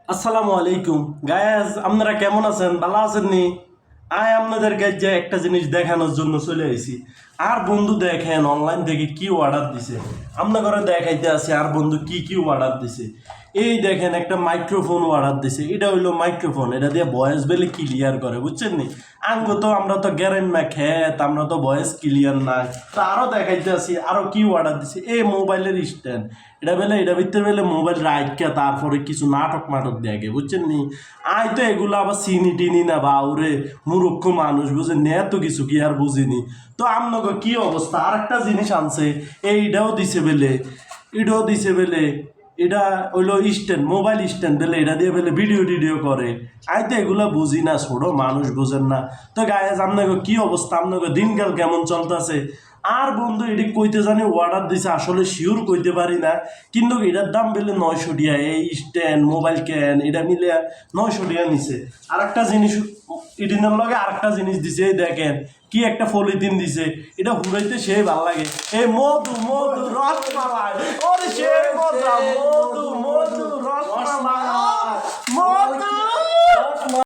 আসসালামু আলাইকুম গায়েস, আপনারা কেমন আছেন? ভালো আছেন নি? আপনাদের কাছে একটা জিনিস দেখানোর জন্য চলে আইছি। আর বন্ধু দেখেন অনলাইন থেকে কি অর্ডার দিছে, আপনার ঘরে দেখাইতে আছে। আর বন্ধু কি কি অর্ডার দিছে, এই দেখেন একটা মাইক্রোফোন অর্ডার দিছে। এটা হইলো মাইক্রোফোন, এটা দিয়ে ভয়েস বেলে ক্লিয়ার করে, বুঝছেন নি? তো আমরা তো গ্যারেন না খেত, আমরা তো ভয়েস ক্লিয়ার নাই। তো আরো দেখাইতে আছি আরো কি অর্ডার দিছে। এই মোবাইলের স্ট্যান্ড, এটা ভিতরে বেলে মোবাইল রাইখা তারপরে কিছু নাটক মাটক দেখে, বুঝছেন নি? তো এগুলো আবার চিনি টিনি না, বা ওরে মূর্খ মানুষ, বুঝেন নি? এত কিছু কি আর বুঝিনি। তো আপনাকে কি অবস্থা? আর একটা জিনিস আনছে, এইটাও দিছে বেলে, এটাও দিছে বেলে। এটা হইলো স্ট্যান্ড, মোবাইল স্ট্যান্ড বেলে, এটা দিয়ে বেলে ভিডিও টিডিও করে। তো এগুলো বুঝি না, ছোট মানুষ বুঝেন না। তো গায়েস, আপনাকে কি অবস্থা? আপনাকে দিনকাল কেমন চলতেছে? আর বন্ধু এটি কইতে জানি অর্ডার দিছে, আসলে শিওর কইতে পারি না, কিন্তু এটার দাম বেলে 900 টাকা। এই স্ট্যান্ড মোবাইল ক্যান এটা মিলে 900 টাকা নিছে। আর একটা জিনিস, ইটিনের লগে আর একটা জিনিস দিছে, এই দেখেন কি একটা পলিথিন দিছে। এটা হুড়াইতে সে ভালো লাগে, এই মধু মধু রসমালাই, ওরে সে মজা।